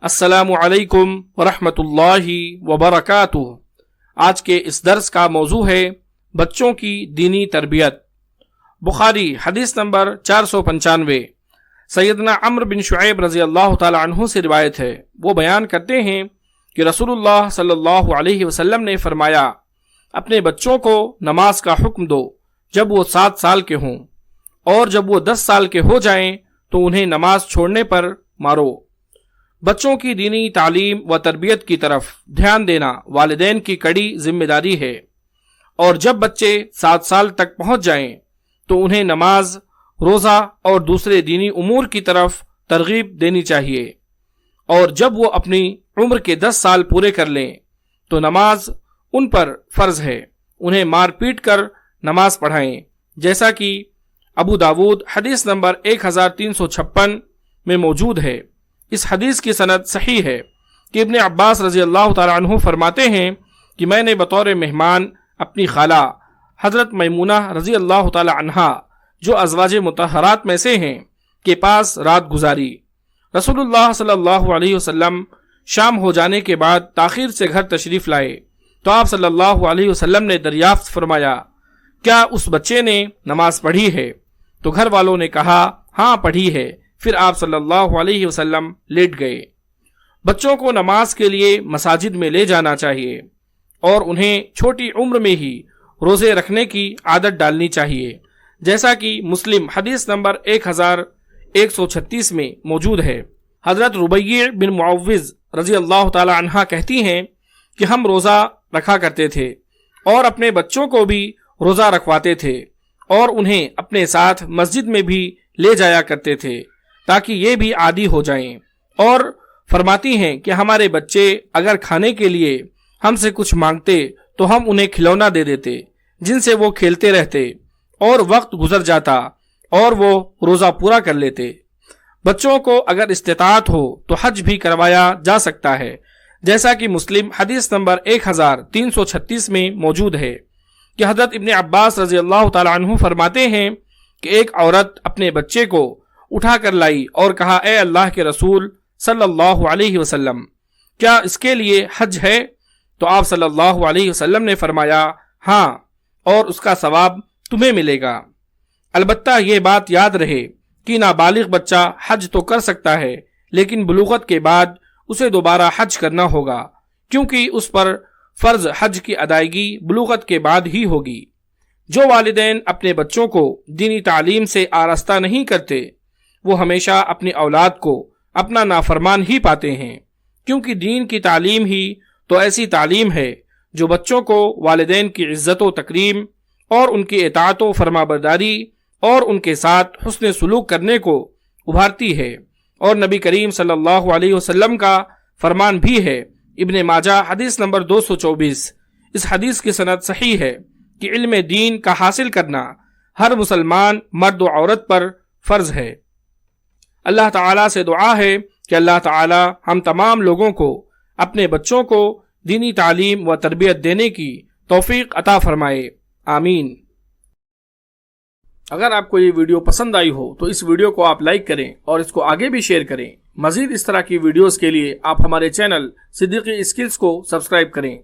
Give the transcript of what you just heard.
السلام علیکم ورحمۃ اللہ وبرکاتہ۔ آج کے اس درس کا موضوع ہے بچوں کی دینی تربیت۔ بخاری حدیث نمبر 495 سیدنا عمرو بن شعیب رضی اللہ تعالی عنہ سے روایت ہے۔ وہ بیان کرتے ہیں کہ رسول اللہ صلی اللہ علیہ وسلم نے فرمایا، اپنے بچوں کو نماز کا حکم دو جب وہ 7 سال کے ہوں، اور جب وہ 10 سال کے ہو جائیں تو انہیں نماز چھوڑنے پر مارو۔ بچوں کی دینی تعلیم و تربیت کی طرف دھیان دینا والدین کی کڑی ذمہ داری ہے، اور جب بچے 7 سال تک پہنچ جائیں تو انہیں نماز، روزہ اور دوسرے دینی امور کی طرف ترغیب دینی چاہیے، اور جب وہ اپنی عمر کے 10 سال پورے کر لیں تو نماز ان پر فرض ہے، انہیں مار پیٹ کر نماز پڑھائیں، جیسا کہ ابو داود حدیث نمبر 1356 میں موجود ہے۔ اس حدیث کی سند صحیح ہے کہ ابن عباس رضی اللہ تعالی عنہ فرماتے ہیں کہ میں نے بطور مہمان اپنی خالہ حضرت میمونہ رضی اللہ تعالی عنہا، جو ازواج مطہرات میں سے ہیں، کے پاس رات گزاری۔ رسول اللہ صلی اللہ علیہ وسلم شام ہو جانے کے بعد تاخیر سے گھر تشریف لائے تو آپ صلی اللہ علیہ وسلم نے دریافت فرمایا، کیا اس بچے نے نماز پڑھی ہے؟ تو گھر والوں نے کہا، ہاں پڑھی ہے۔ پھر آپ صلی اللہ علیہ وسلم لیٹ گئے۔ بچوں کو نماز کے لیے مساجد میں لے جانا چاہیے، اور انہیں چھوٹی عمر میں ہی روزے رکھنے کی عادت ڈالنی چاہیے، جیسا کہ مسلم حدیث نمبر 1136 میں موجود ہے۔ حضرت ربیع بن معوذ رضی اللہ تعالی عنہ کہتی ہیں کہ ہم روزہ رکھا کرتے تھے اور اپنے بچوں کو بھی روزہ رکھواتے تھے، اور انہیں اپنے ساتھ مسجد میں بھی لے جایا کرتے تھے تاکہ یہ بھی عادی ہو جائیں، اور فرماتی ہیں کہ ہمارے بچے اگر کھانے کے لیے ہم سے کچھ مانگتے تو ہم انہیں کھلونا دے دیتے، جن سے وہ کھیلتے رہتے، اور وقت گزر جاتا اور وہ روزہ پورا کر لیتے۔ بچوں کو اگر استطاعت ہو تو حج بھی کروایا جا سکتا ہے، جیسا کہ مسلم حدیث نمبر 1336 میں موجود ہے کہ حضرت ابن عباس رضی اللہ تعالی عنہ فرماتے ہیں کہ ایک عورت اپنے بچے کو اٹھا کر لائی اور کہا، اے اللہ کے رسول صلی اللہ علیہ وسلم، کیا اس کے لیے حج ہے؟ تو آپ صلی اللہ علیہ وسلم نے فرمایا، ہاں، اور اس کا ثواب تمہیں ملے گا۔ البتہ یہ بات یاد رہے کہ نابالغ بچہ حج تو کر سکتا ہے، لیکن بلوغت کے بعد اسے دوبارہ حج کرنا ہوگا، کیونکہ اس پر فرض حج کی ادائیگی بلوغت کے بعد ہی ہوگی۔ جو والدین اپنے بچوں کو دینی تعلیم سے آراستہ نہیں کرتے، وہ ہمیشہ اپنی اولاد کو اپنا نافرمان ہی پاتے ہیں، کیونکہ دین کی تعلیم ہی تو ایسی تعلیم ہے جو بچوں کو والدین کی عزت و تکریم اور ان کی اطاعت و فرمانبرداری اور ان کے ساتھ حسن سلوک کرنے کو ابھارتی ہے، اور نبی کریم صلی اللہ علیہ وسلم کا فرمان بھی ہے۔ ابن ماجہ حدیث نمبر 224۔ اس حدیث کی سند صحیح ہے کہ علم دین کا حاصل کرنا ہر مسلمان مرد و عورت پر فرض ہے۔ اللہ تعالیٰ سے دعا ہے کہ اللہ تعالیٰ ہم تمام لوگوں کو اپنے بچوں کو دینی تعلیم و تربیت دینے کی توفیق عطا فرمائے، آمین۔ اگر آپ کو یہ ویڈیو پسند آئی ہو تو اس ویڈیو کو آپ لائک کریں اور اس کو آگے بھی شیئر کریں۔ مزید اس طرح کی ویڈیوز کے لیے آپ ہمارے چینل صدیقی اسکلز کو سبسکرائب کریں۔